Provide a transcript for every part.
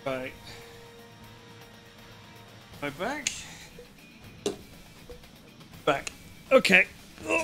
Right. Am I back? Back. Okay. Oh.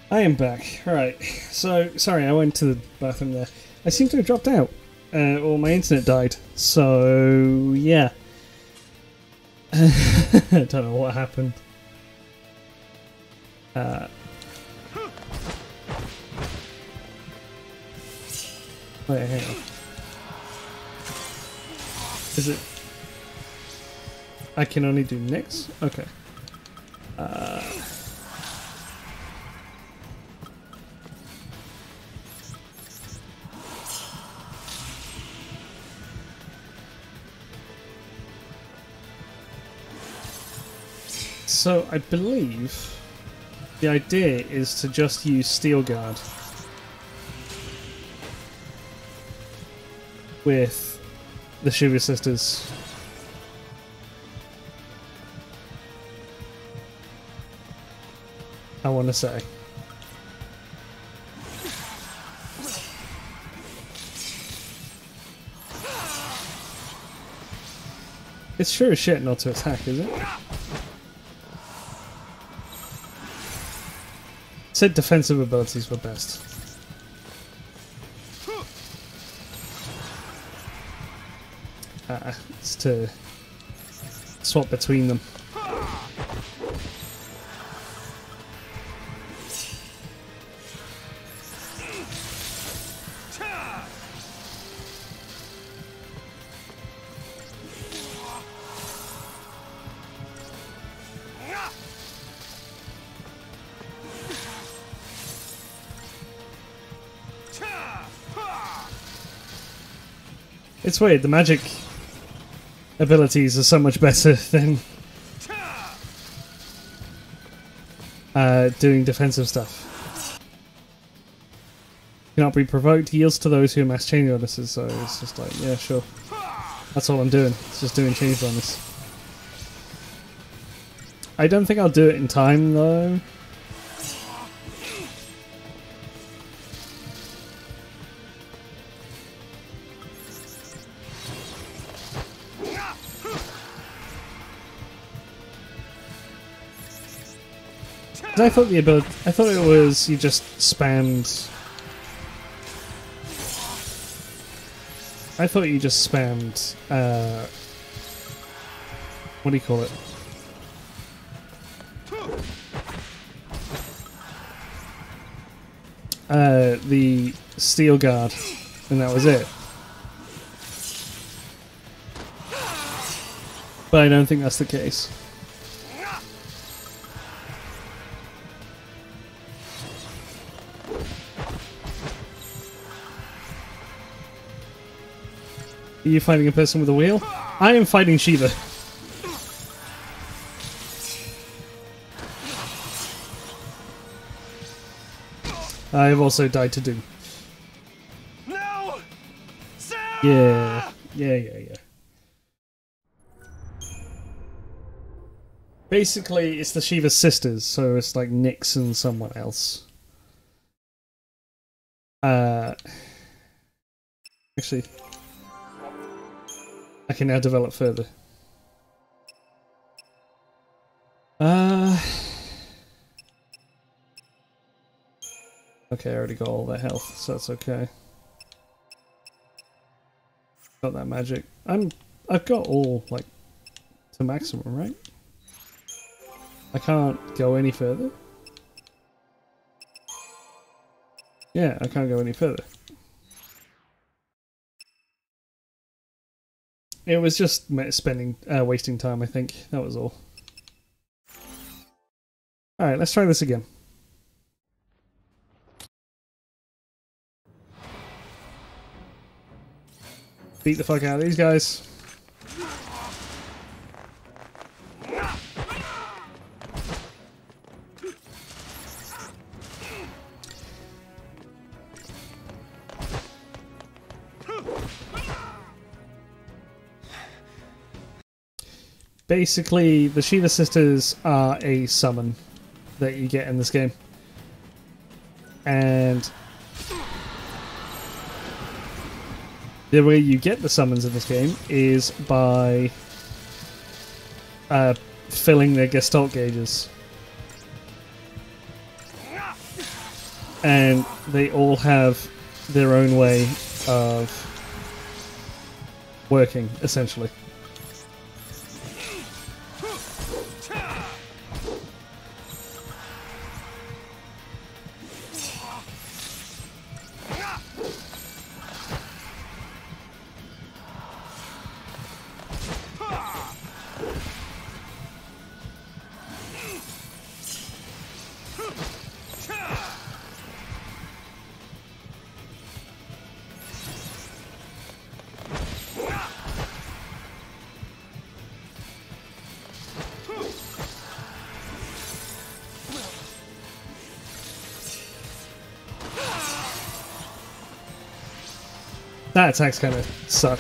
I am back. Right. So, sorry, I went to the bathroom there. I seem to have dropped out. Or my internet died. So, yeah. I don't know what happened. Wait, hang on. Is it... I can only do Nyx? Okay. So, I believe the idea is to just use Steel Guard with the Sugar Sisters. I want to say. It's sure as shit not to attack, is it? Said defensive abilities were best. It's to swap between them. It's weird, the magic abilities are so much better than doing defensive stuff. Cannot be provoked, yields to those who amass chain bonuses, so it's just like, yeah, sure. That's all I'm doing, it's just doing chain bonus. I don't think I'll do it in time though. I thought it was you just spammed. I thought you just spammed. What do you call it? The Steel Guard, and that was it. But I don't think that's the case. Are you fighting a person with a wheel? I am fighting Shiva. I have also died to Doom. No! Yeah. Basically, it's the Shiva sisters, so it's like Nyx and someone else. Actually, I can now develop further. Okay, I already got all their health, so that's okay. Got that magic. I've got all, like, to maximum, right? I can't go any further? Yeah, I can't go any further. It was just wasting time, I think. That was all. Alright, let's try this again. Beat the fuck out of these guys. Basically, the Shiva Sisters are a summon that you get in this game. And the way you get the summons in this game is by filling their Gestalt gauges. And they all have their own way of working, essentially. That attack's kind of suck.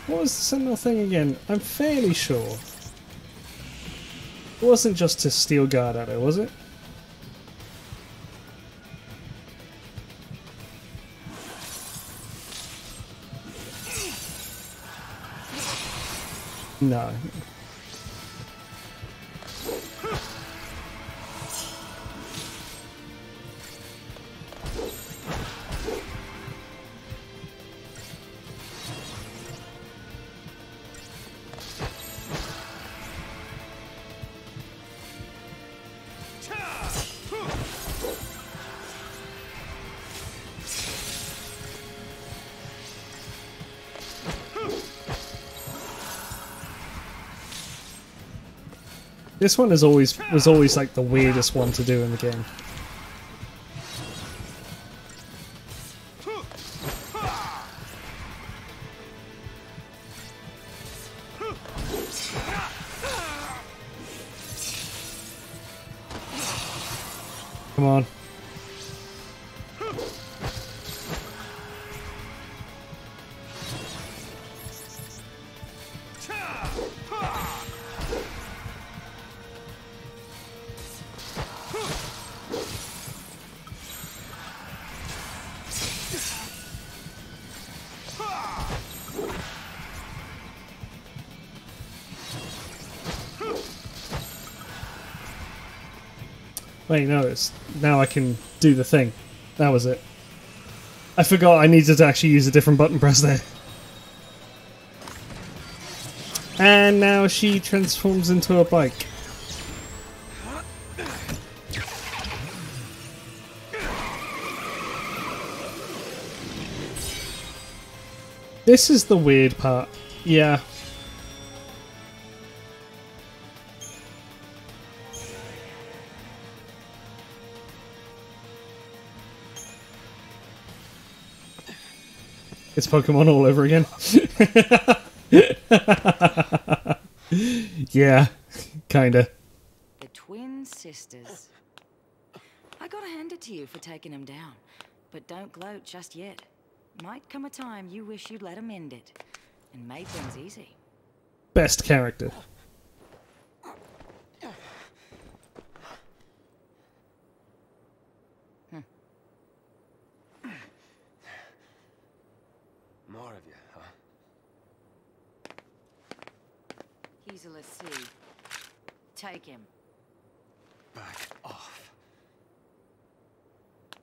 What was the Sentinel thing again? I'm fairly sure. It wasn't just to steal guard at it, was it? No. This one was always like the weirdest one to do in the game. Come on. Wait, no, now I can do the thing. That was it. I forgot I needed to actually use a different button press there. And now she transforms into a bike. This is the weird part. Yeah. It's Pokemon all over again. Yeah, kinda. The twin sisters. I gotta hand it to you for taking them down. But don't gloat just yet. Might come a time you wish you'd let them end it. And made things easy. Best character. More of you, huh? He's a Lassie. Take him. Back off.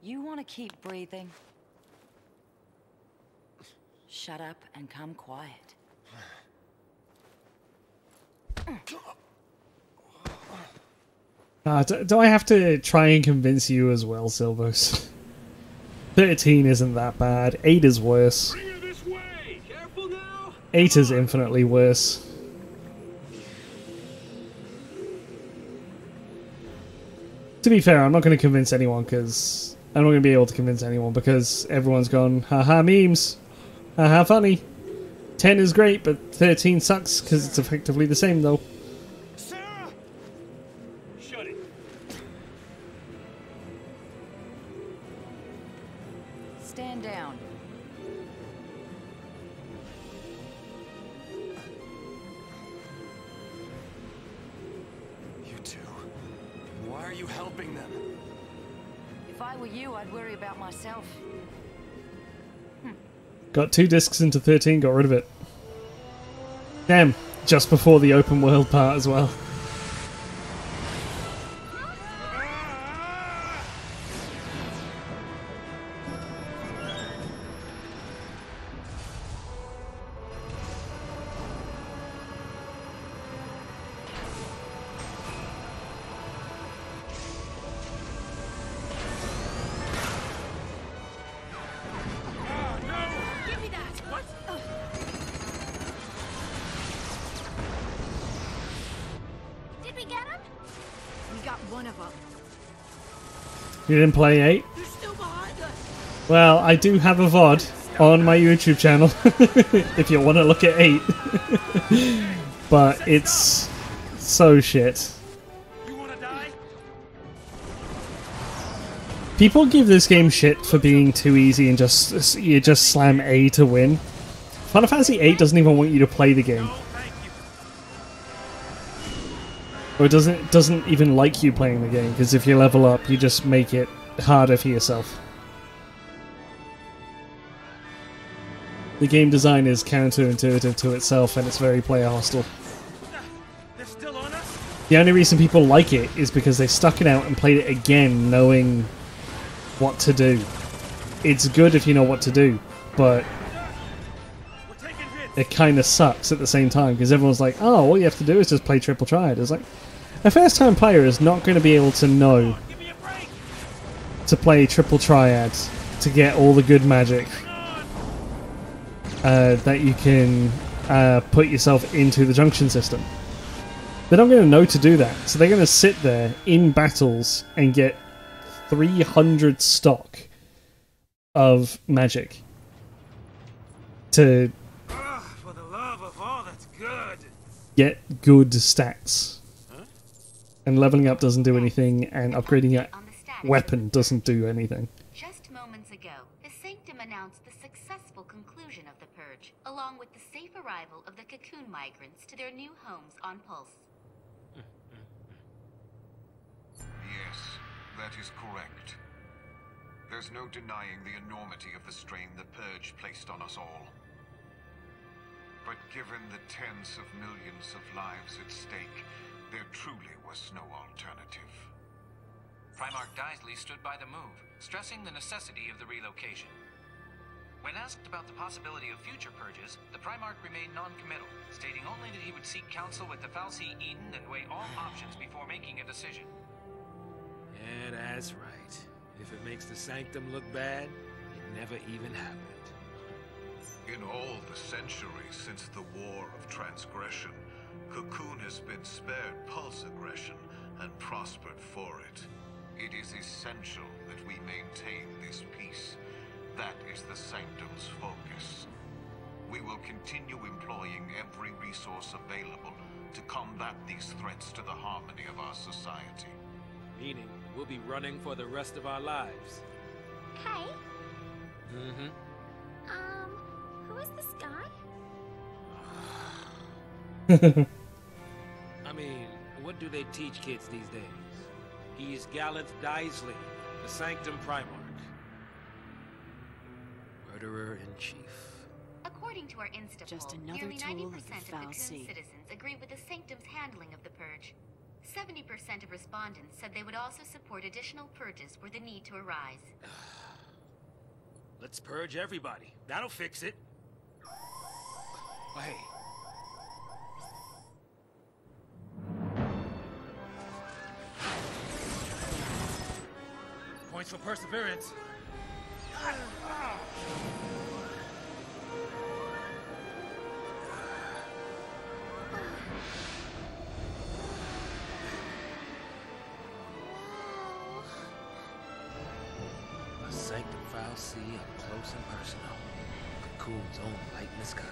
You want to keep breathing? Shut up and come quiet. Do I have to try and convince you as well, Silvos? 13 isn't that bad. 8 is worse. Bring her this way. Careful now. 8 is infinitely worse. To be fair, I'm not going to convince anyone because I'm not going to be able to convince anyone because everyone's gone, haha memes, haha funny. 10 is great, but 13 sucks because it's effectively the same though. Sarah! Shut it. Stand down. You two. Why are you helping them? If I were you, I'd worry about myself. Got 2 discs into 13, got rid of it. Damn, just before the open world part as well. Give me that! What? Did we get him? We got one of them. You didn't play 8? They're still behind us. Well, I do have a VOD on my YouTube channel if you want to look at 8. But it's so shit. You wanna die? People give this game shit for being too easy and you just slam A to win. Final Fantasy VIII doesn't even want you to play the game. No, thank you. Or it doesn't even like you playing the game, because if you level up, you just make it harder for yourself. The game design is counterintuitive to itself, and it's very player hostile. They're still on us? The only reason people like it is because they stuck it out and played it again knowing what to do. It's good if you know what to do, but We're taking hits. it kind of sucks at the same time, because everyone's like, oh, all you have to do is just play Triple Triad. It's like, a first time player is not going to be able to know Give me a break. to play Triple Triad to get all the good magic that you can put yourself into the junction system. They're not going to know to do that, so they're going to sit there in battles and get 300 stock of magic to For the love of all that's good. get good stats. And leveling up doesn't do anything, and upgrading your weapon doesn't do anything. Just moments ago, the Sanctum announced the successful conclusion of the Purge, along with the safe arrival of the cocoon migrants to their new homes on Pulse. Yes, that is correct. There's no denying the enormity of the strain the Purge placed on us all. But given the tens of millions of lives at stake, there truly was no alternative. Primarch Daisley stood by the move, stressing the necessity of the relocation. When asked about the possibility of future purges, the Primarch remained non-committal, stating only that he would seek counsel with the Fal'Cie Eden and weigh all options before making a decision. Yeah, that's right. If it makes the Sanctum look bad, it never even happened. In all the centuries since the War of Transgression, Cocoon has been spared Pulse aggression and prospered for it. It is essential that we maintain this peace. That is the Sanctum's focus. We will continue employing every resource available to combat these threats to the harmony of our society. Meaning, we'll be running for the rest of our lives. Hey, Mm-hmm. who is this guy? I mean, what do they teach kids these days? He's Gallant Daisley, the Sanctum Primarch. Murderer-in-Chief. According to our Insta Just poll, another nearly tool of 90% the of Cocoon Fal'Cie. citizens agree with the Sanctum's handling of the Purge. 70% of respondents said they would also support additional purges were the need to arise. Let's purge everybody. That'll fix it. Hey. Points for perseverance. A Sanctum Fal'Cie up close and personal. Cocoon's own light in the sky.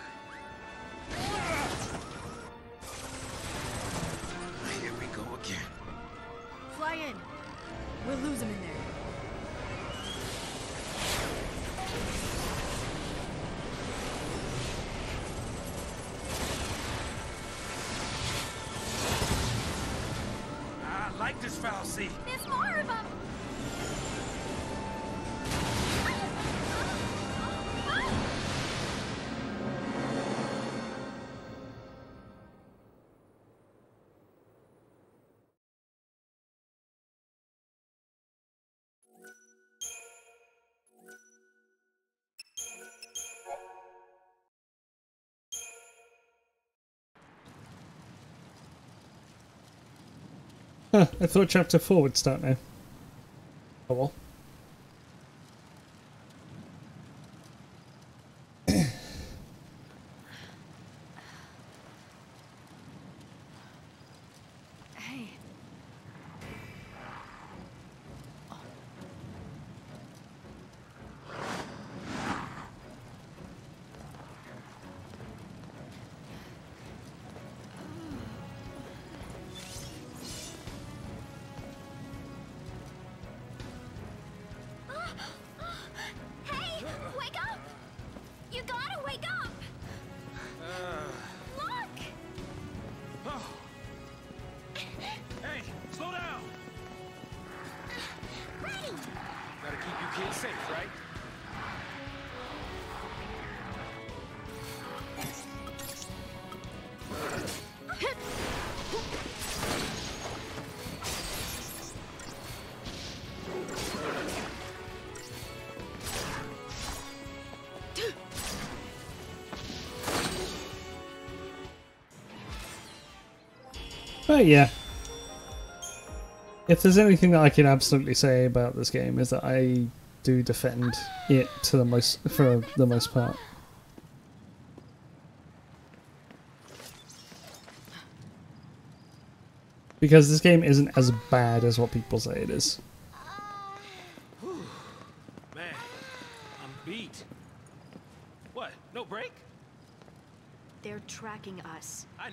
Here we go again. Fly in. We'll lose him in there. I like this foul sea. There's more of them! Huh, I thought chapter 4 would start now. Oh well. Hey. Hey! Wake up! You gotta wake up! Look! Hey, slow down. Ready! Gotta keep you kids safe, right? But yeah. If there's anything that I can absolutely say about this game is that I do defend it to the most for the most part. Because this game isn't as bad as what people say it is. Man, I'm beat. What? No break? They're tracking us. I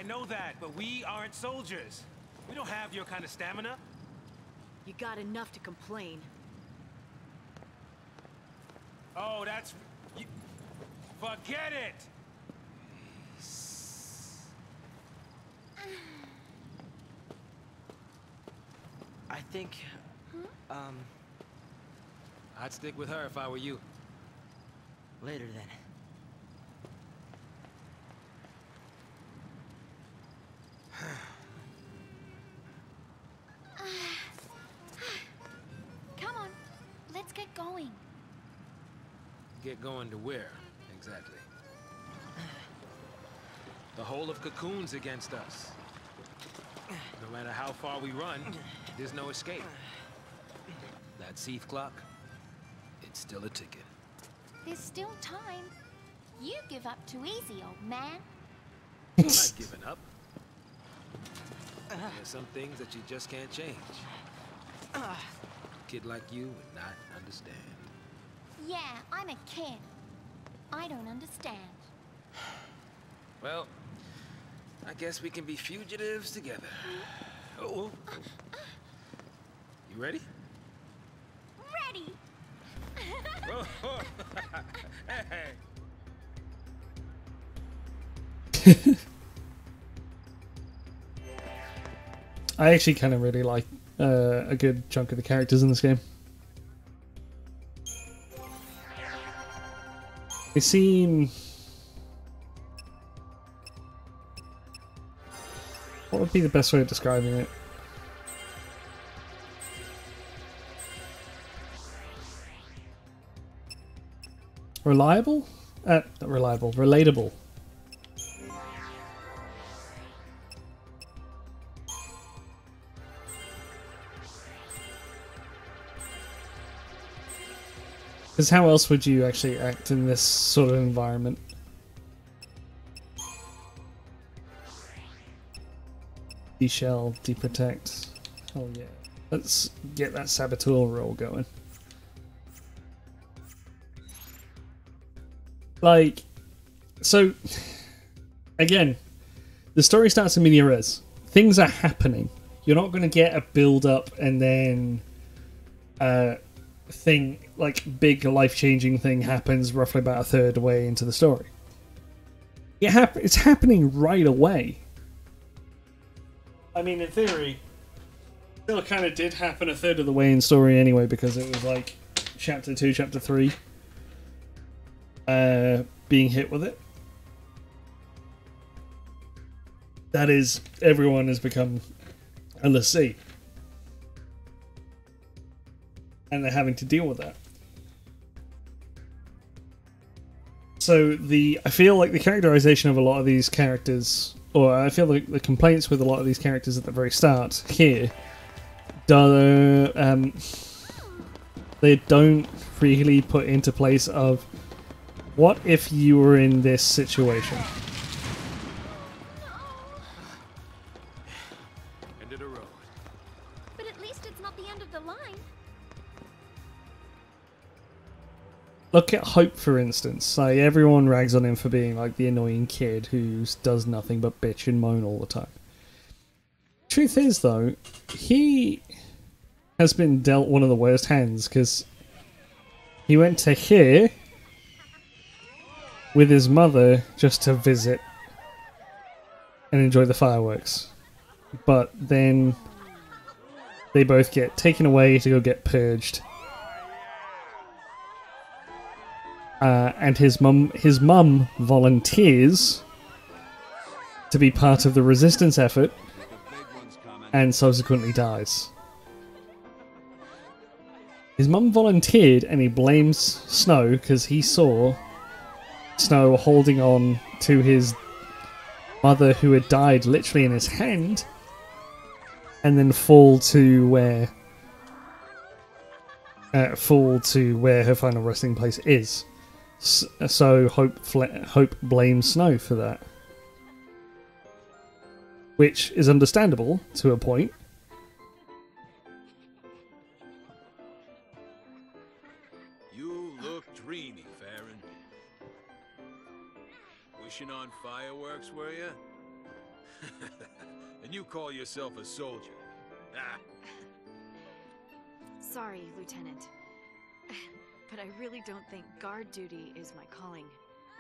know that, but we aren't soldiers. We don't have your kind of stamina. You got enough to complain. Oh, that's... Forget it! I think, I'd stick with her if I were you. Later then. Come on, let's get going. Get going to where, exactly? The whole of Cocoon's against us. No matter how far we run, there's no escape. That Seath clock, it's still a ticking. There's still time. You give up too easy, old man. I'm not giving up. There's some things that you just can't change. A kid like you would not understand. Yeah, I'm a kid. I don't understand. Well, I guess we can be fugitives together. Oh, you ready? Ready! Hey. I actually kind of really like a good chunk of the characters in this game. They seem... What would be the best way of describing it? Reliable? Not reliable. Relatable. Because how else would you actually act in this sort of environment? De-shell, de-protect. Oh yeah. Let's get that saboteur roll going. Like, So, again, the story starts in media res. Things are happening. You're not going to get a build up and then big life-changing thing happens roughly about a third way into the story. It's happening right away. I mean, in theory, it still kind of did happen a third of the way in story anyway, because it was like chapter 2, chapter 3 being hit with it. That is, everyone has become a lessee. And they're having to deal with that. So I feel like the characterization of a lot of these characters, or I feel like the complaints with a lot of these characters at the very start here, they don't really put into place of what if you were in this situation. End of the road. But at least it's not the end of the line. Look at Hope, for instance. Like, everyone rags on him for being like the annoying kid who does nothing but bitch and moan all the time. Truth is, though, he has been dealt one of the worst hands, because he went to here with his mother just to visit and enjoy the fireworks. But then they both get taken away to go get purged. And his mum volunteers to be part of the resistance effort and subsequently dies. His mum volunteered and he blames Snow because he saw Snow holding on to his mother who had died literally in his hand and then fall to where her final resting place is. So Hope blames Snow for that, which is understandable to a point. You look dreamy, Farron. Wishing on fireworks, were you? And you call yourself a soldier? Ah. Sorry, Lieutenant. But I really don't think guard duty is my calling,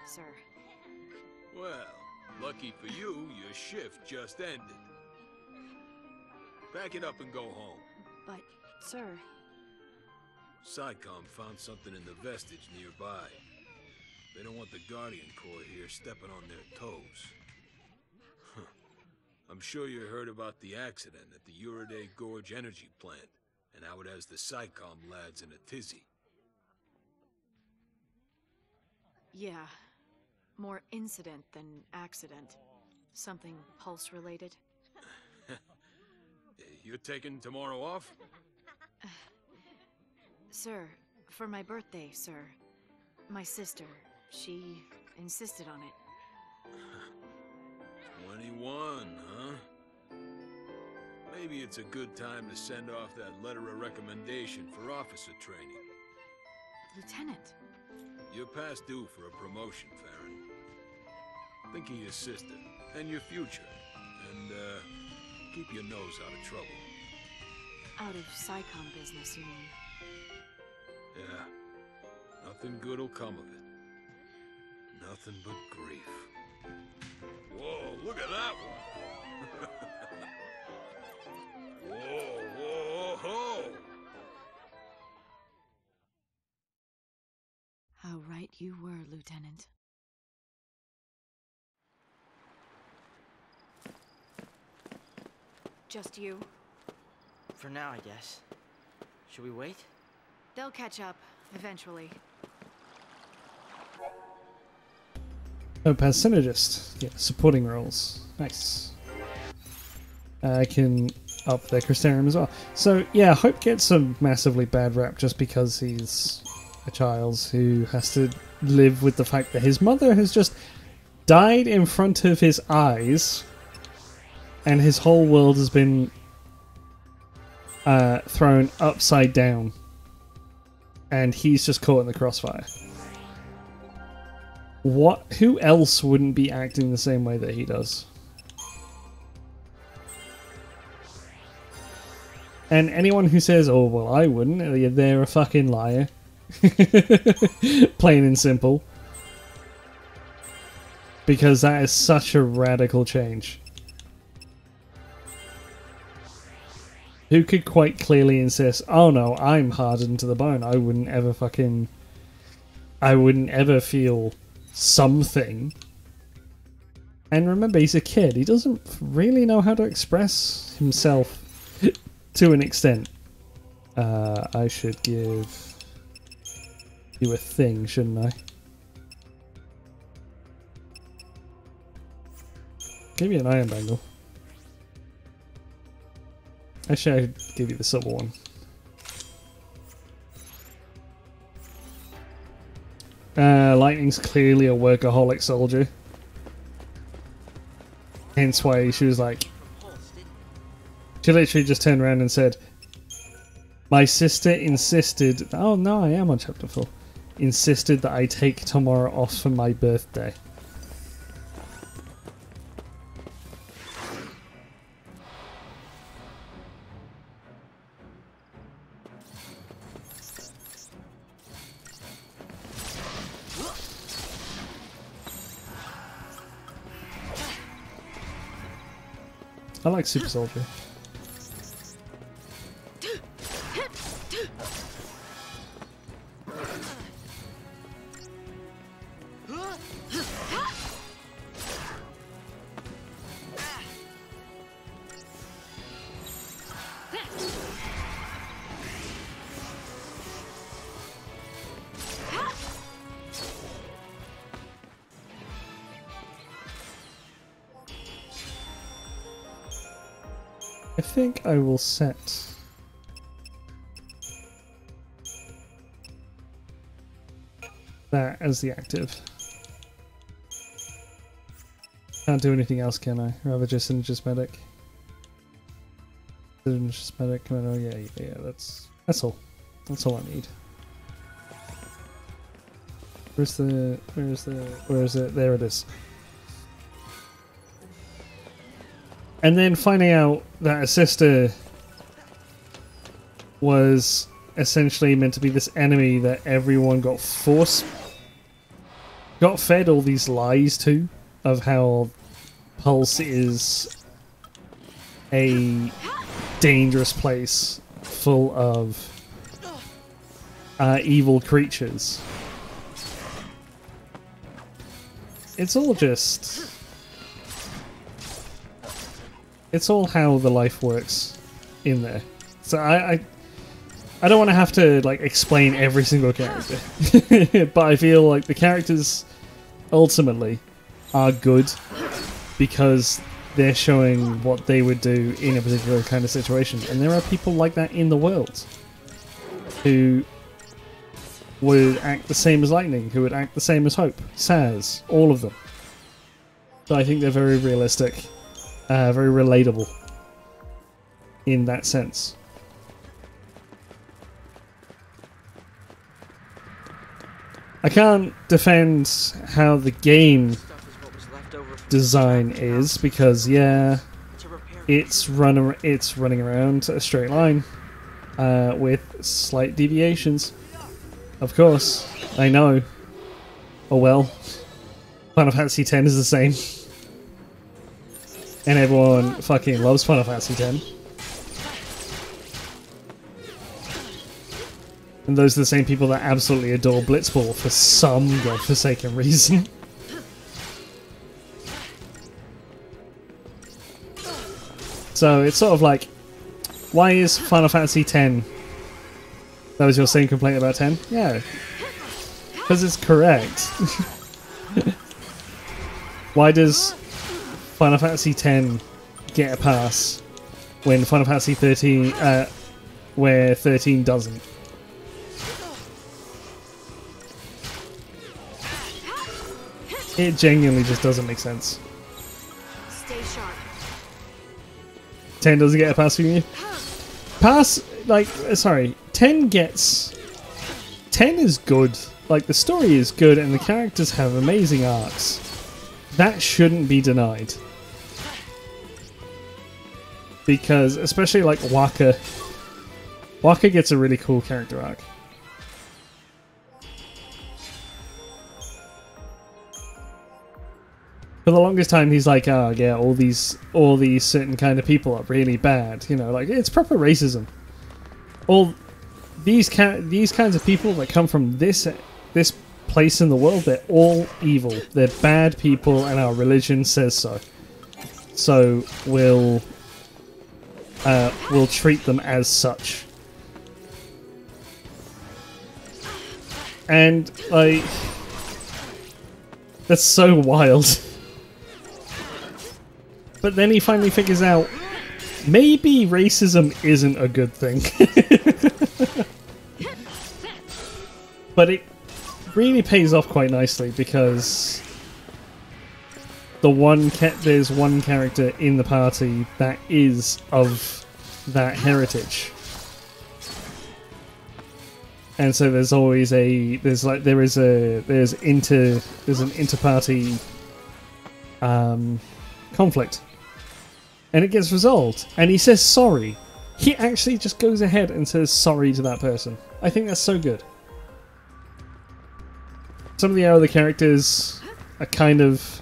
sir. Well, lucky for you, your shift just ended. Pack it up and go home. But, sir... SciComm found something in the vestige nearby. They don't want the Guardian Corps here stepping on their toes. Huh. I'm sure you heard about the accident at the Uriday Gorge energy plant, and how it has the SciComm lads in a tizzy. Yeah. More incident than accident. Something pulse-related. You're taking tomorrow off? Sir, for my birthday, sir. My sister, she insisted on it. 21, huh? Maybe it's a good time to send off that letter of recommendation for officer training. Lieutenant. You're past due for a promotion, Farron. Think of your sister and your future, and keep your nose out of trouble. Out of SciComm business, you mean? Yeah. Nothing good'll come of it. Nothing but grief. Whoa, look at that one! Whoa, whoa, ho! How right you were, Lieutenant. Just you? For now, I guess. Should we wait? They'll catch up, eventually. Hope has synergist. Yeah, supporting roles. Nice. I can up their Crystarium as well. So, yeah, Hope gets a massively bad rap just because he's a child who has to live with the fact that his mother has just died in front of his eyes and his whole world has been thrown upside down and he's just caught in the crossfire. Who else wouldn't be acting the same way that he does? And anyone who says, oh, well, I wouldn't, they're a fucking liar. Plain and simple. Because that is such a radical change. Who could quite clearly insist, oh no, I'm hardened to the bone. I wouldn't ever feel something. And remember, he's a kid. He doesn't really know how to express himself to an extent. I should give you a thing, shouldn't I? Give you an iron bangle. Actually, I should give you the silver one. Lightning's clearly a workaholic soldier. Hence why she was like... She literally just turned around and said, my sister insisted... Oh no, I am on chapter 4. Insisted that I take tomorrow off for my birthday. I like Super Soldier. I think I will set that as the active. Can't do anything else, can I? Rather just Synergist Medic. Synergist Medic, oh yeah, that's all. That's all I need. Where is it? There it is. And then finding out that her sister was essentially meant to be this enemy that everyone got fed all these lies to, of how Pulse is a dangerous place full of evil creatures. It's all just... It's all how the life works in there. So I don't want to have to like explain every single character, but I feel like the characters ultimately are good because they're showing what they would do in a particular kind of situation, and there are people like that in the world who would act the same as Lightning, who would act the same as Hope, Saz, all of them. So I think they're very realistic. Very relatable in that sense. I can't defend how the game design is because, yeah, it's running around a straight line with slight deviations. Of course, I know. Oh well. Final Fantasy X is the same. And everyone fucking loves Final Fantasy X. And those are the same people that absolutely adore Blitzball for some godforsaken reason. So it's sort of like, why is Final Fantasy X... That was your same complaint about 10? Yeah. Because it's correct. Why does Final Fantasy X get a pass when Final Fantasy 13, where 13 doesn't? It genuinely just doesn't make sense. Stay sharp. 10 doesn't get a pass from you? Pass, like, sorry, 10 gets... 10 is good like, the story is good and the characters have amazing arcs. That shouldn't be denied. Because, especially like Waka gets a really cool character arc. For the longest time, he's like, oh yeah, all these certain kind of people are really bad. You know, like, it's proper racism. All these kinds of people that come from this place in the world, they're all evil. They're bad people, and our religion says so. So we'll treat them as such. And like, that's so wild. But then he finally figures out maybe racism isn't a good thing. But it really pays off quite nicely because there's one character in the party that is of that heritage. And so there's always there's an inter-party conflict. And it gets resolved. And he says sorry. He actually just goes ahead and says sorry to that person. I think that's so good. Some of the other characters are kind of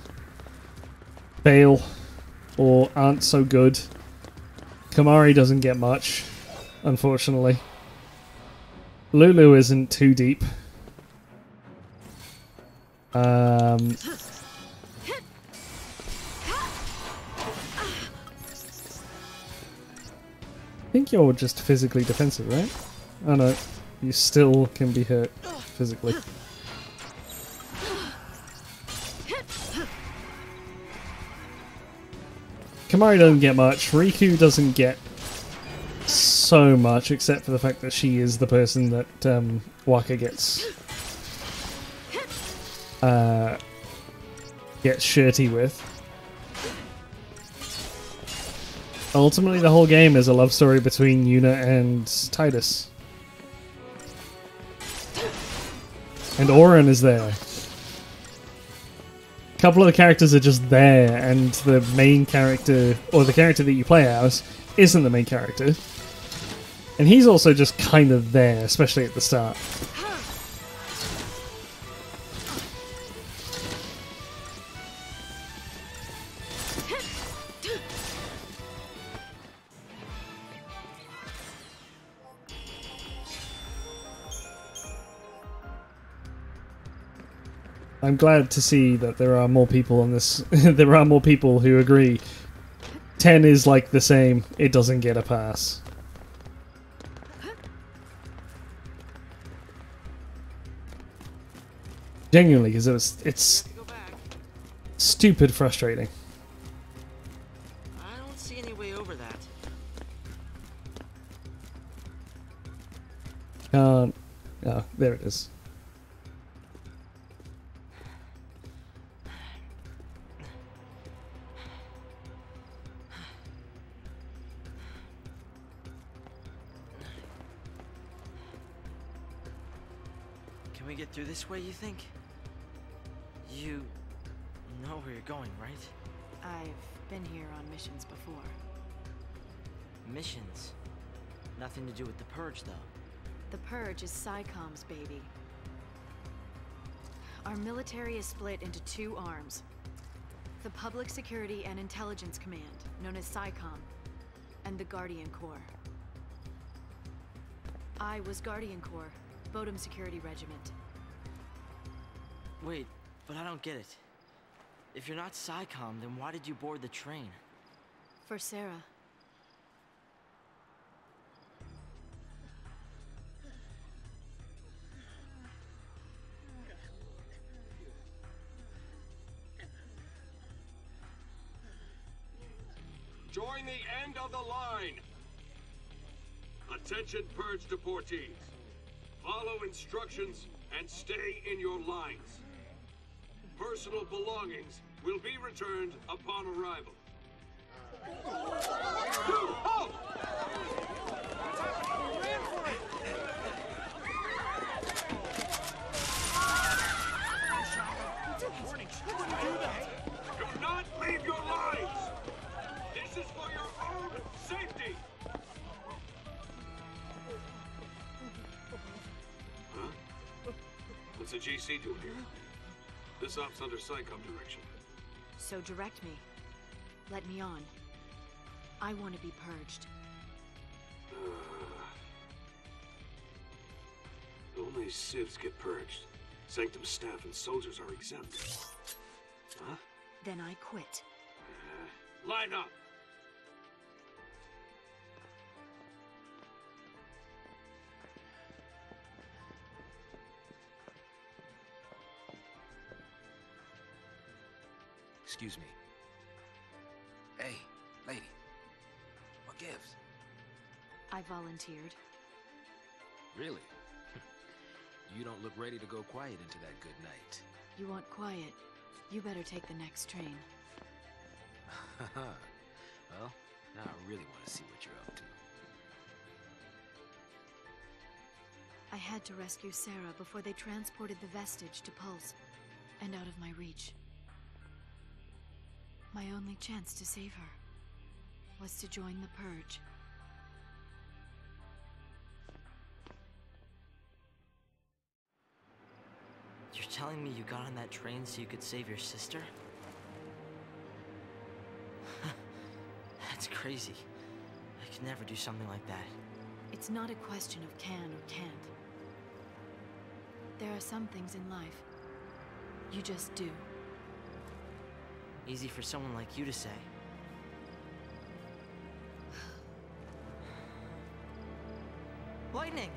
fail or aren't so good. Kamari doesn't get much, unfortunately. Lulu isn't too deep. I think you're just physically defensive, right? Oh no, you still can be hurt physically. Kamari doesn't get much. Riku doesn't get so much, except for the fact that she is the person that Waka gets shirty with. Ultimately, the whole game is a love story between Yuna and Tidus. And Auron is there. A couple of the characters are just there, and the main character, or the character that you play as, isn't the main character. And he's also just kind of there, especially at the start. I'm glad to see that there are more people on this. There are more people who agree 10 is like the same, it doesn't get a pass. Genuinely, because it's stupid frustrating. I don't see any way over that. Can't. Oh, there it is. Can we get through this way, you think? You know where you're going, right? I've been here on missions before. Missions? Nothing to do with the Purge, though. The Purge is PSICOM's baby. Our military is split into two arms. The Public Security and Intelligence Command, known as PSICOM, and the Guardian Corps. I was Guardian Corps, Bodum Security Regiment. Wait, but I don't get it. If you're not PSICOM, then why did you board the train? For Sarah. Join the end of the line! Attention Purge deportees. Follow instructions and stay in your lines. Personal belongings will be returned upon arrival. Halt! What's the GC doing here? This op's under SciComm direction. So direct me. Let me on. I want to be purged. Only civs get purged. Sanctum staff and soldiers are exempt. Huh? Then I quit. Line up! Excuse me. Hey, lady. What gives? I volunteered. Really? You don't look ready to go quiet into that good night. You want quiet? You better take the next train. Well, now I really want to see what you're up to. I had to rescue Sarah before they transported the vestige to Pulse, and out of my reach. My only chance to save her was to join the Purge. You're telling me you got on that train so you could save your sister? That's crazy. I could never do something like that. It's not a question of can or can't. There are some things in life you just do. Easy for someone like you to say. Lightning!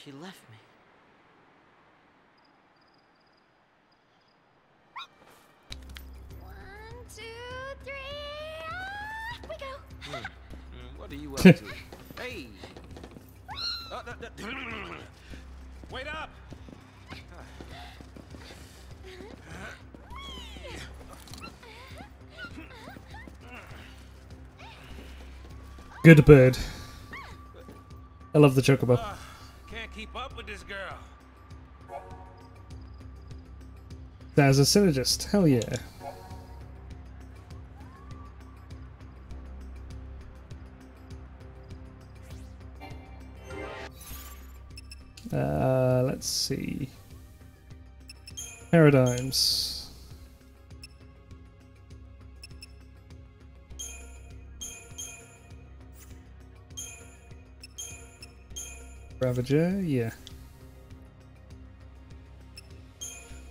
She left me. One, two, three. We go. What are you up to? Hey! Wait up! Good bird. I love the chocobo. Can't keep up with this girl. As a synergist, hell yeah. Let's see. Paradigms. Ravager, yeah.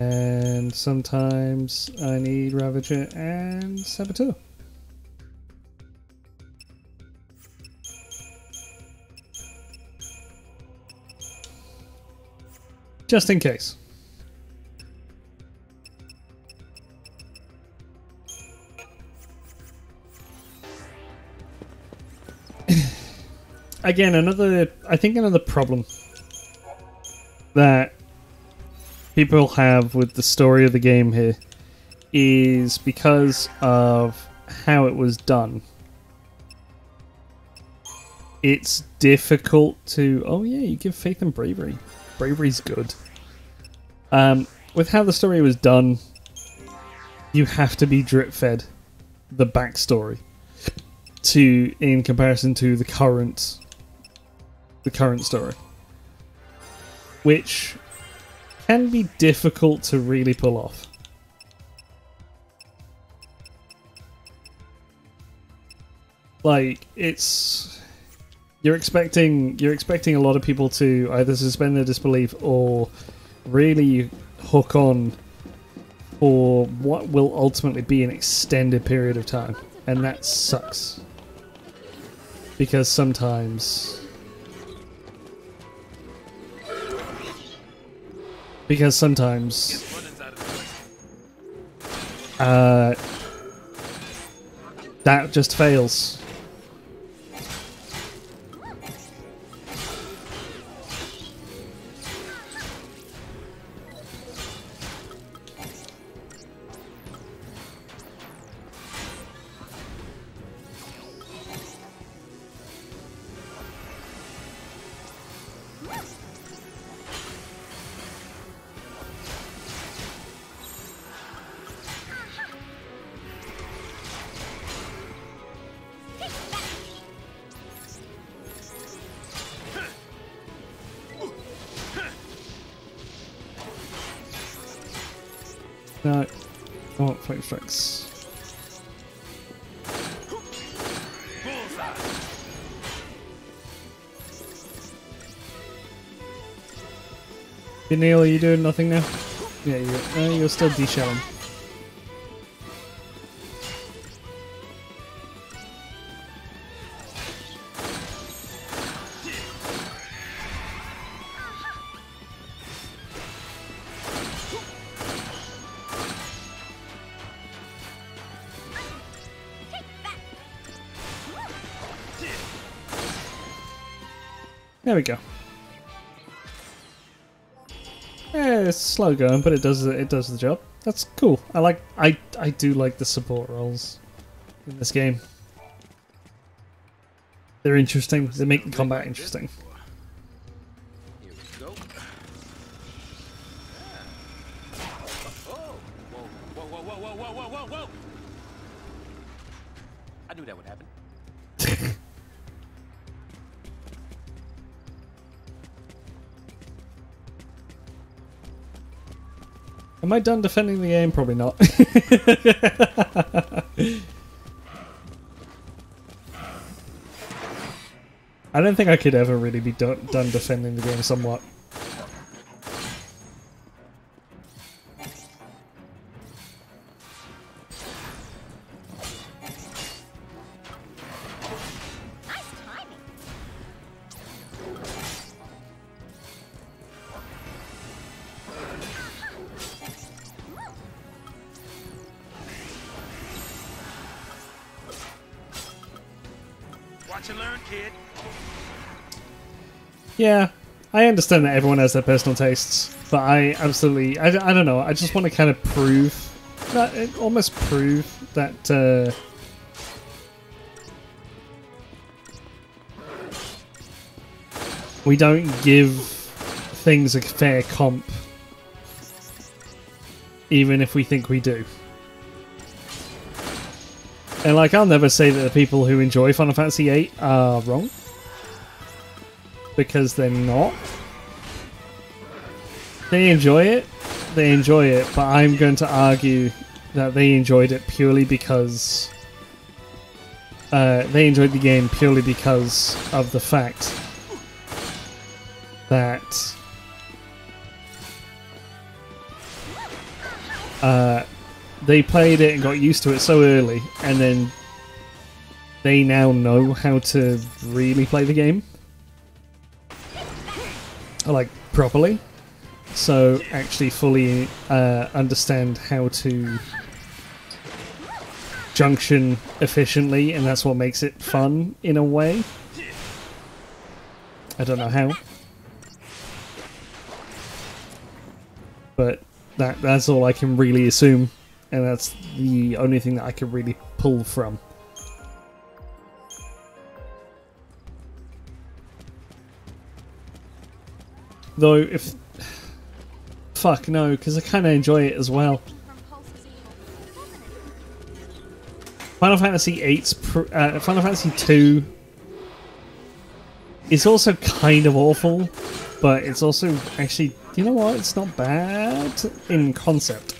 And sometimes I need Ravager and Saboteur. Just in case. Again, another problem that people have with the story of the game here is because of how it was done. It's difficult to... Oh yeah, you give faith and bravery. Bravery's good. With how the story was done, you have to be drip-fed the backstory in comparison to the current story, which can be difficult to really pull off. Like, you're expecting a lot of people to either suspend their disbelief or really hook on for what will ultimately be an extended period of time, and that sucks because sometimes that just fails. No. I want flame strikes. Hey, Neil, are you doing nothing now? Yeah, you're still de-shelling. There we go. Yeah, it's slow going, but it does the job. That's cool. I do like the support roles in this game. They're interesting. They make the combat interesting. Here we go. Oh! Whoa, whoa, whoa, whoa, whoa, whoa, whoa, whoa! I knew that would happen. Am I done defending the game? Probably not. I don't think I could ever really be done defending the game somewhat. Watch and learn, kid. Yeah, I understand that everyone has their personal tastes, but I absolutely, I don't know, I just want to kind of prove, almost prove that, we don't give things a fair comp, even if we think we do. And like, I'll never say that the people who enjoy Final Fantasy VIII are wrong. Because they're not. They enjoy it, but I'm going to argue that they enjoyed it purely because... they enjoyed the game purely because of the fact that... they played it and got used to it so early, and then they now know how to really play the game. Like, properly. So, actually fully understand how to junction efficiently, and that's what makes it fun, in a way. I don't know how. But that's all I can really assume. And that's the only thing that I can really pull from. Though, if... Fuck, no, because I kind of enjoy it as well. Final Fantasy VIII's... Final Fantasy II is also kind of awful, but it's also actually... You know what? It's not bad in concept.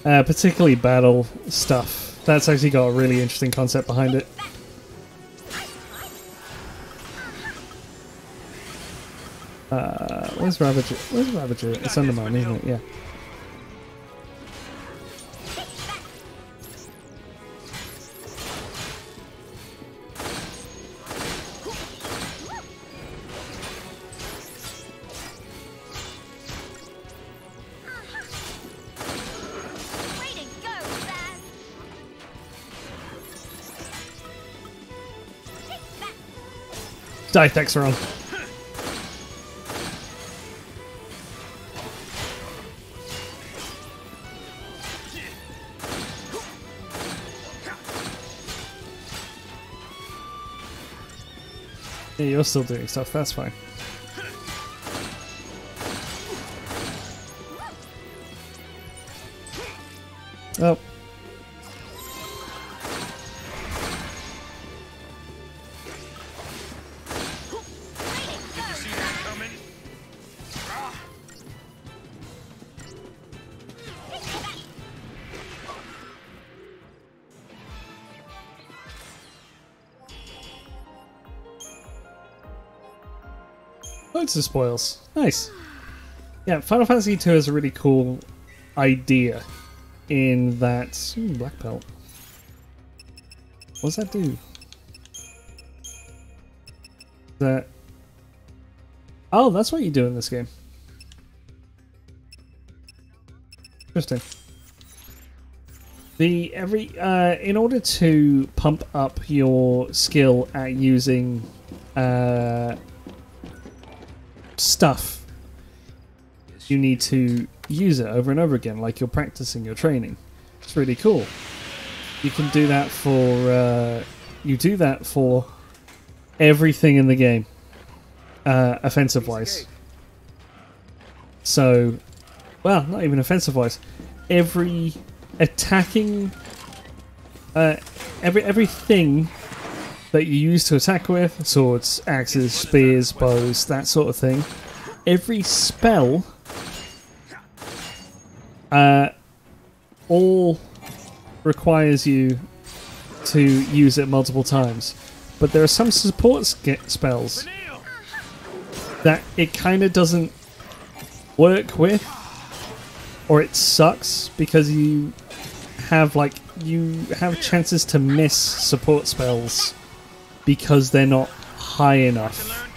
Particularly battle stuff. That's actually got a really interesting concept behind it. Where's Ravager? Where's Ravager? It's under mine, isn't it? Yeah. Ditheks are on. Yeah, you're still doing stuff, that's fine. Loads of spoils. Nice. Yeah, Final Fantasy II has a really cool idea in that... black belt. What does that do? That... Oh, that's what you do in this game. Interesting. In order to pump up your skill at using stuff, you need to use it over and over again, like you're practicing your training. It's really cool. You can do that for everything in the game, offensive wise. So, well, not even offensive wise. Every attacking, everything that you use to attack with, swords, axes, spears, bows, that sort of thing, every spell, all requires you to use it multiple times. But there are some support spells that it kind of doesn't work with, or it sucks because you have chances to miss support spells because they're not high enough.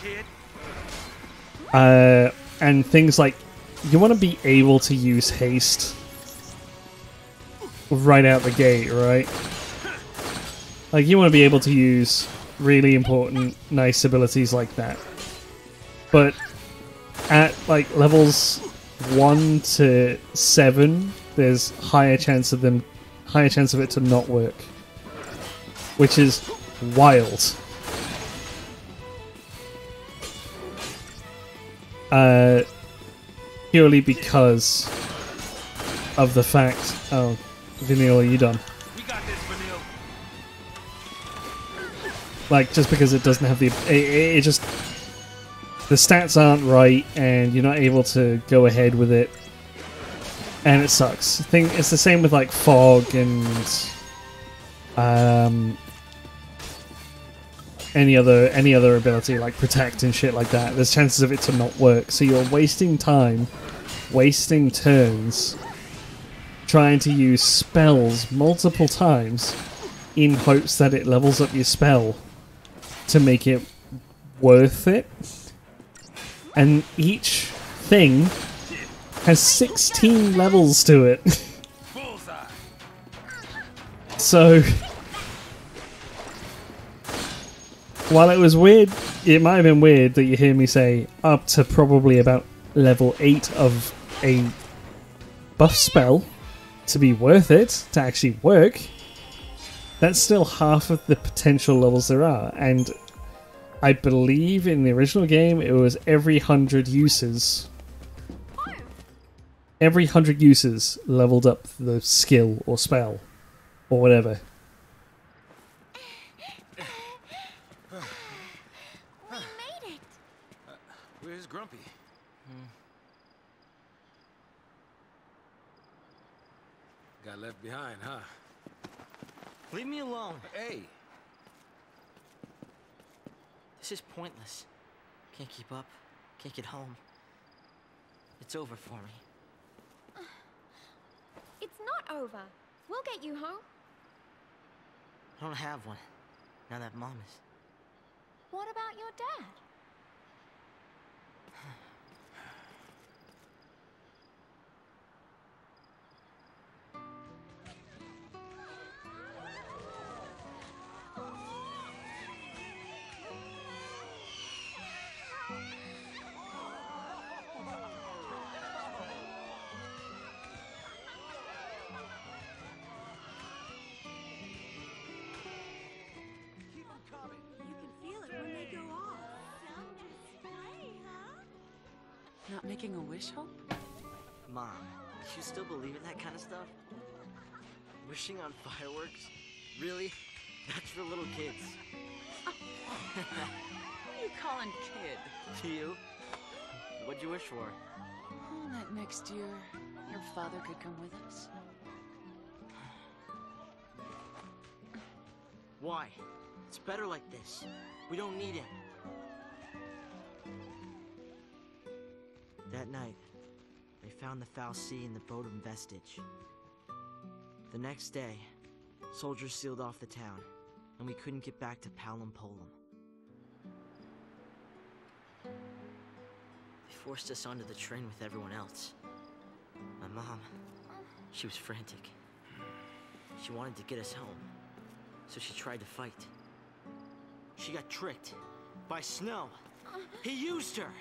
And things like, you want to be able to use haste right out the gate, right? Like, you want to be able to use really important, nice abilities like that. But at like levels 1 to 7, there's higher chance of it to not work, which is wild. Purely because of the fact. Oh, Vinyl, are you done? We got this, Vinyl. Like, just because it doesn't have the it just, the stats aren't right, and you're not able to go ahead with it, and it sucks. It's the same with like fog and any other ability like protect and shit like that. There's chances of it to not work, so you're wasting time, wasting turns, trying to use spells multiple times in hopes that it levels up your spell to make it worth it. And each thing has 16 levels to it. So, while it was weird, it might have been weird that you hear me say up to probably about level 8 of a buff spell to be worth it, to actually work, that's still half of the potential levels there are. And I believe in the original game it was every 100 uses. Every 100 uses leveled up the skill or spell or whatever. We made it! Where's Grumpy? Got left behind, huh? Leave me alone. Hey! This is pointless. Can't keep up. Can't get home. It's over for me. It's not over. We'll get you home. I don't have one. Now that Mom is. What about your dad? Not making a wish, Hope? Mom, you still believe in that kind of stuff? Wishing on fireworks? Really? That's for little kids. Who are you calling kid? To you? What'd you wish for? Oh, that next year, your father could come with us. Why? It's better like this. We don't need him. That night, they found the Foul Sea in the Bodum vestige. The next day, soldiers sealed off the town, and we couldn't get back to Palom Polum. They forced us onto the train with everyone else. My mom, she was frantic. She wanted to get us home, so she tried to fight. She got tricked by Snow. He used her!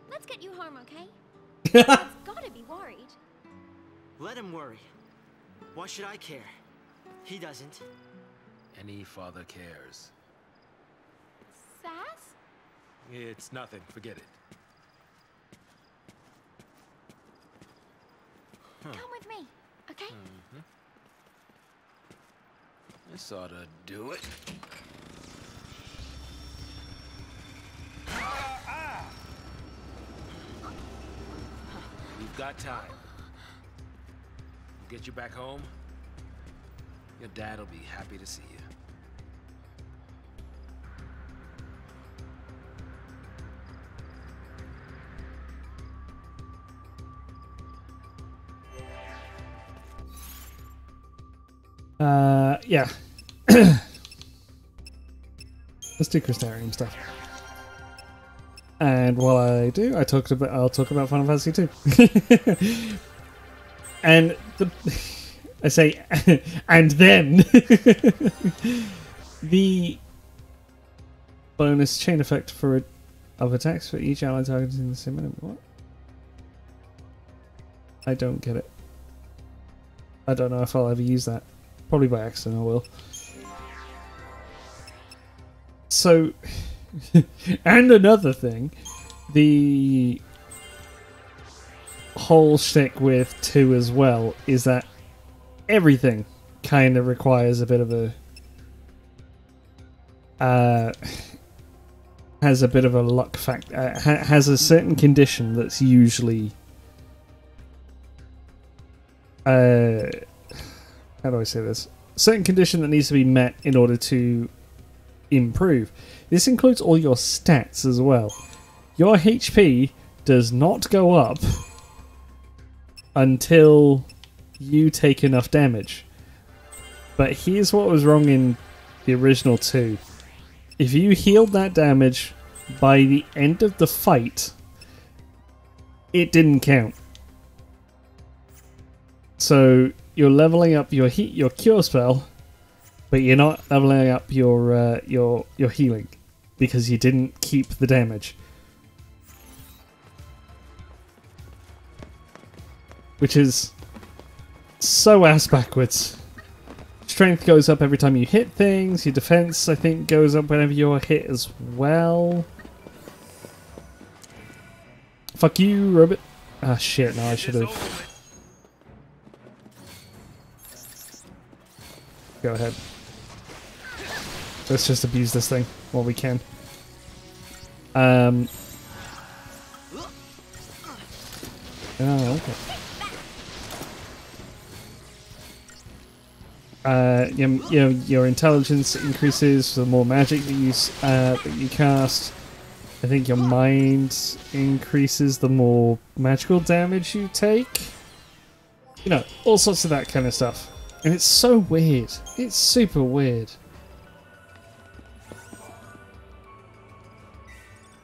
Let's get you home, okay? He's gotta be worried. Let him worry. Why should I care? He doesn't. Any father cares. Sass? It's nothing. Forget it. Huh. Come with me, okay? Mm-hmm. This ought to do it. We've got time. We'll get you back home. Your dad will be happy to see you. Yeah. Let's do Crystarium stuff. And while I do, I'll talk about Final Fantasy 2. And I say, and then the bonus chain effect of attacks for each ally targeting the same enemy. What? I don't get it. I don't know if I'll ever use that. Probably by accident I will. So, and another thing, the whole shtick with 2 as well is that everything kind of requires a bit of a has a bit of a luck factor, has a certain condition that's usually how do I say this? A certain condition that needs to be met in order to improve. This includes all your stats as well. Your HP does not go up until you take enough damage. But here's what was wrong in the original 2. If you healed that damage by the end of the fight, it didn't count. So you're leveling up your cure spell, but you're not leveling up your healing because you didn't keep the damage, which is so ass backwards. Strength goes up every time you hit things. Your defense, I think, goes up whenever you're hit as well. Fuck you, Robert. Ah, shit! No, I should have. Go ahead. Let's just abuse this thing while we can. Oh, okay. Your intelligence increases the more magic that you cast. I think your mind increases the more magical damage you take. You know, all sorts of that kind of stuff. And it's so weird. It's super weird.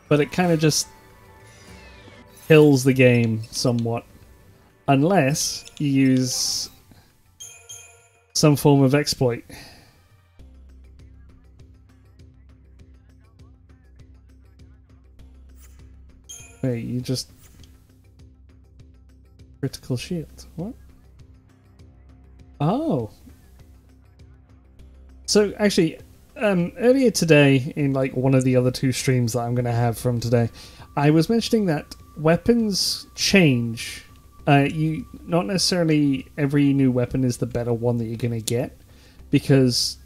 But it kind of just kills the game somewhat. Unless you use some form of exploit. Wait, you just... Critical shield. What? Oh. So, actually, earlier today, in like one of the other 2 streams that I'm going to have from today, I was mentioning that weapons change. You not necessarily every new weapon is the better one that you're going to get, because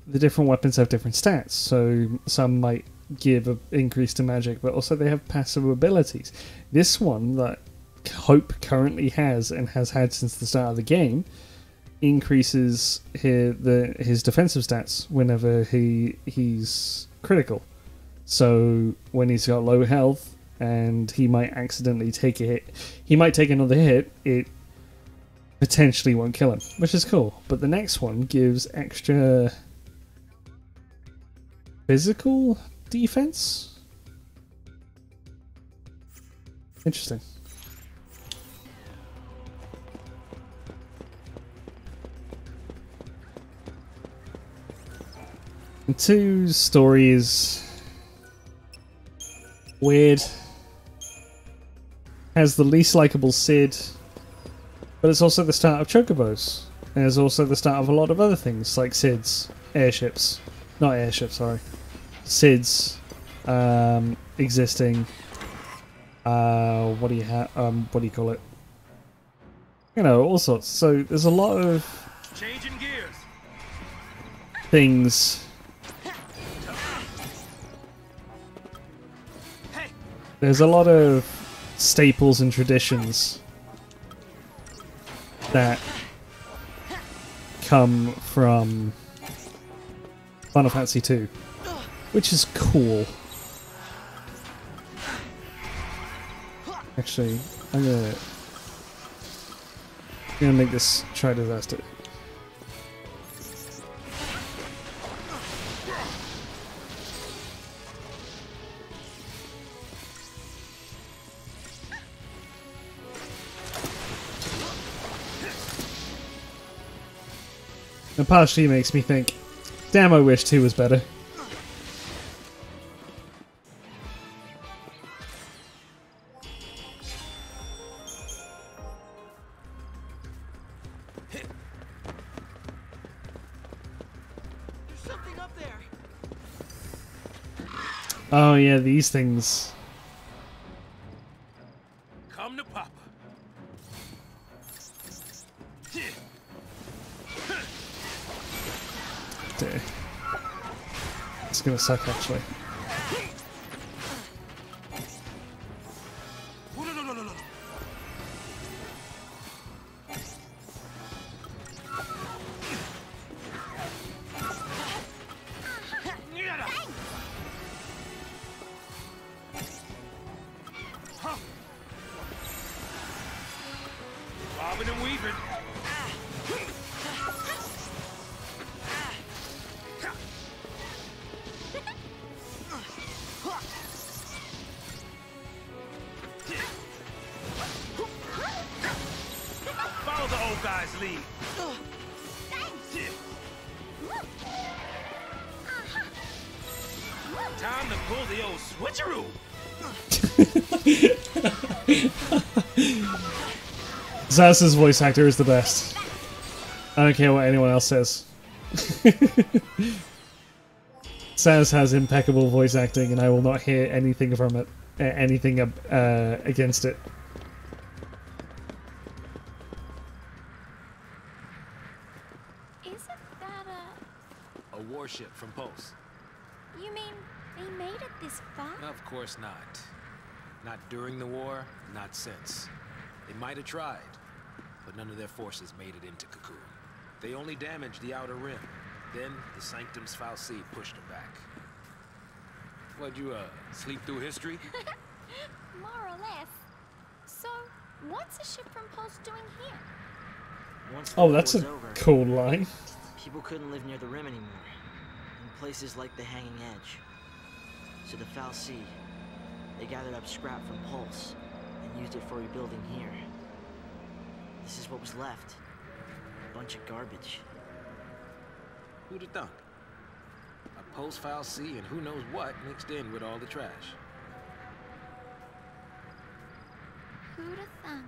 the different weapons have different stats. So some might give an increase to magic, but also they have passive abilities. This one that Hope currently has and has had since the start of the game increases his defensive stats whenever he's critical. So when he's got low health, and he might accidentally take a hit. He might take another hit. It potentially won't kill him, which is cool. But the next one gives extra physical defense. Interesting. And 2's story is weird. Has the least likable Cid, but it's also the start of chocobos. And it's also the start of a lot of other things, like Cid's airships. Not airships, sorry. Cid's existing. What do you call it? You know, all sorts. So there's a lot of Changing gears. things. There's a lot of staples and traditions that come from Final Fantasy II, which is cool. Actually, I'm gonna make this try disaster. And partially makes me think, damn, I wish 2 was better. Oh yeah, these things. Come to Papa. Dear. It's gonna suck actually. Bobbing and weaving. Follow the old guy's lead. Time to pull the old switcheroo. Zaz's voice actor is the best. I don't care what anyone else says. Zaz has impeccable voice acting, and I will not hear anything from it, anything against it. Isn't that A warship from Pulse. You mean they made it this far? Of course not. Not during the war, not since. They might have tried, but none of their forces made it into Cocoon. They only damaged the outer rim. Then the Sanctum's Fal'Cie pushed them back. What'd you, sleep through history? More or less. So, what's a ship from Pulse doing here? Once the Oh, war that's was a over, cool line. people couldn't live near the rim anymore, in places like the Hanging Edge. So the Fal'Cie, they gathered up scrap from Pulse and used it for rebuilding here. This is what was left. A bunch of garbage. Who'd have thunk? A Pulse Fal'Cie and who knows what mixed in with all the trash. Who'd have thunk?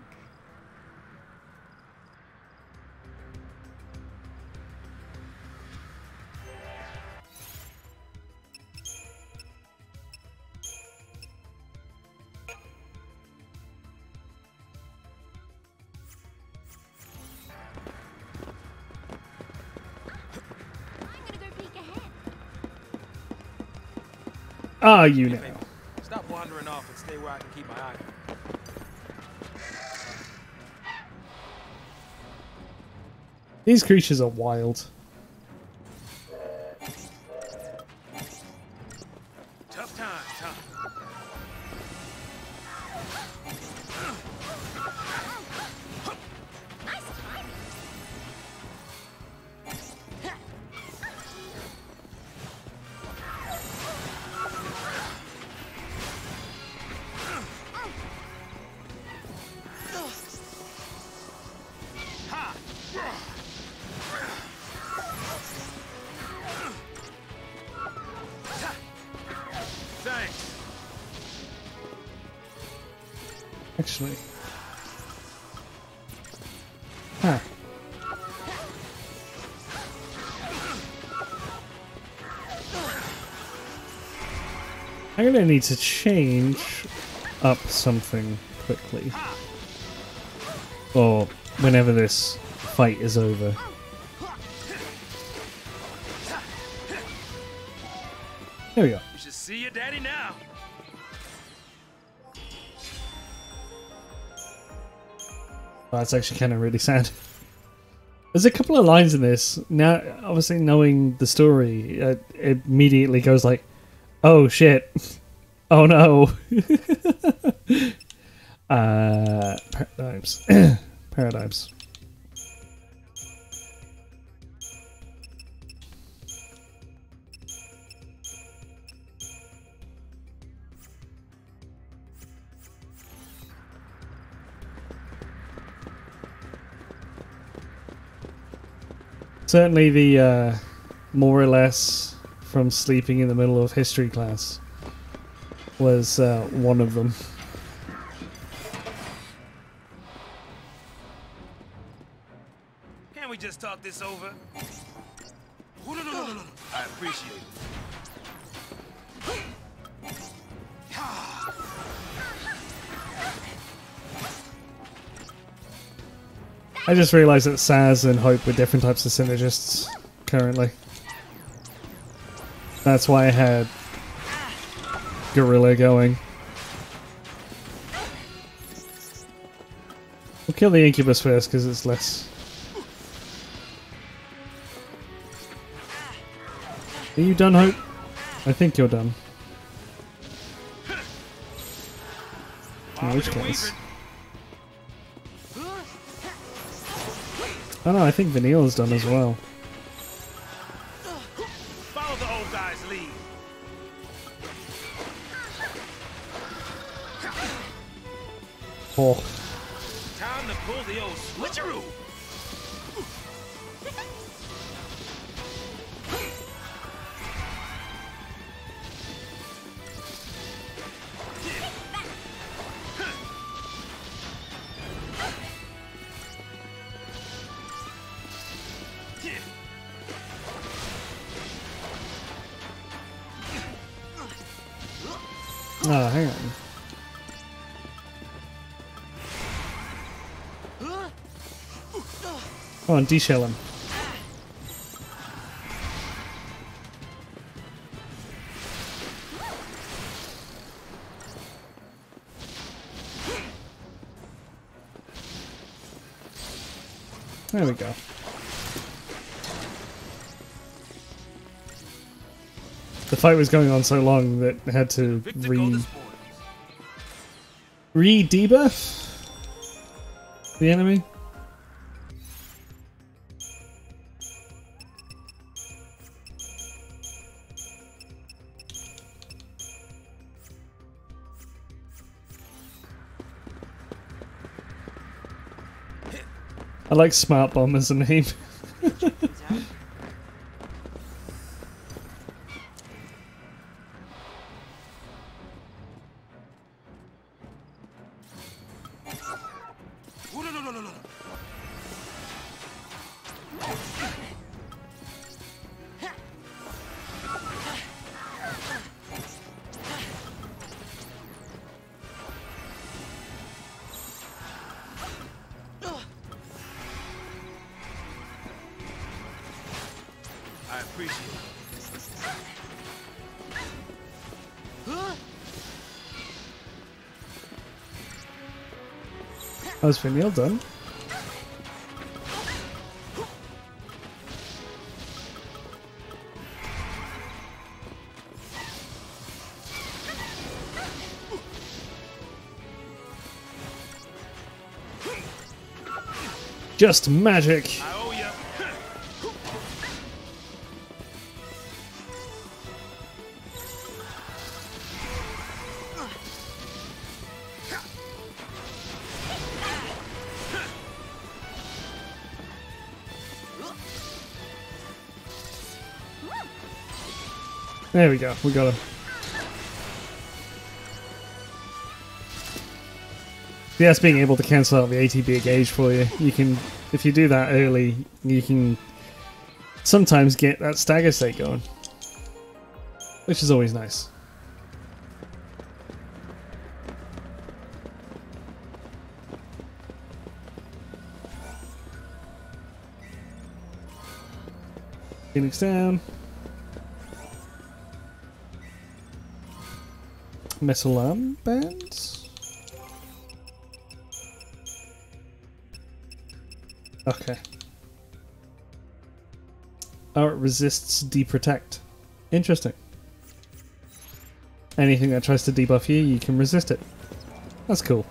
Ah, you know. Stop wandering off and stay where I can keep my eye on you. These creatures are wild. Tough times, huh? Actually. Huh. I'm gonna need to change up something quickly. Or whenever this fight is over. There we go. You should see your daddy now. Oh, that's actually kind of really sad. There's a couple of lines in this. Now, obviously knowing the story, it immediately goes like, oh shit. Oh no. Paradigms. Paradigms. Certainly the more or less from sleeping in the middle of history class was one of them. Can't we just talk this over? Oh, no. I appreciate it. I just realised that Saz and Hope were different types of synergists currently. That's why I had Gorilla going. We'll kill the Incubus first because it's less. Are you done, Hope? I think you're done. In which case. Oh no, I think Vanille's done as well. Follow the old guy's lead. Oh. Time to pull the old switcheroo. Oh, hang on. Come on, de-shell him. There we go. The fight was going on so long that I had to re-debuff the enemy. I like Smart Bomb as a name. I appreciate it. How's Vanille done? Just magic. I owe ya. There we go. We got him. That's being able to cancel out the ATB gauge for you. You can, if you do that early, you can sometimes get that stagger state going, which is always nice. Phoenix down. Metal armbands. Okay. Oh, it resists deprotect. Interesting. Anything that tries to debuff you, you can resist it. That's cool.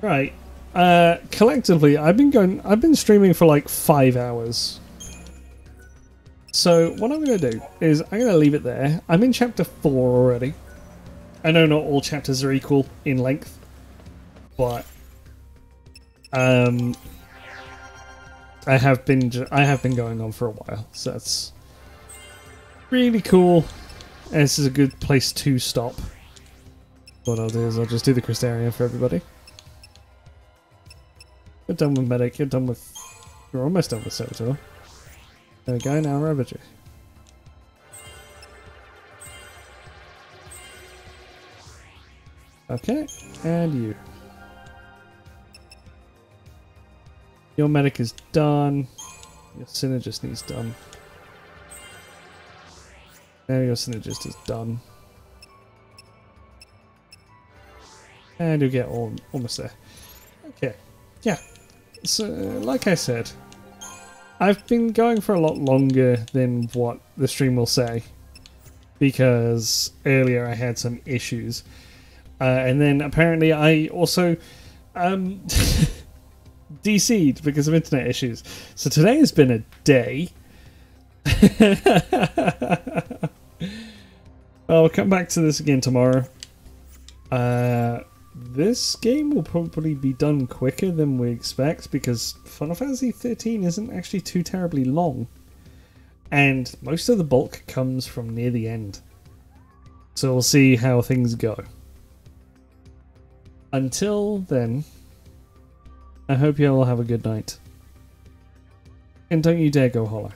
Right. Collectively, I've been streaming for like 5 hours. So what I'm going to do is I'm going to leave it there. I'm in chapter 4 already. I know not all chapters are equal in length, but I have been going on for a while, so that's really cool. And this is a good place to stop. What I'll do is I'll just do the Crystarian for everybody. You're done with Medic. You're almost done with Servitor. There we go, now Ravager. Okay, and you. Your medic is done. Your synergist needs done. Now your synergist is done. And you'll get almost there. Okay, yeah. So, like I said, I've been going for a lot longer than what the stream will say, because earlier I had some issues, and then apparently I also DC'd because of internet issues. So today has been a day. I'll come back to this again tomorrow. This game will probably be done quicker than we expect because Final Fantasy XIII isn't actually too terribly long. And most of the bulk comes from near the end. So we'll see how things go. Until then, I hope you all have a good night. And don't you dare go hollow.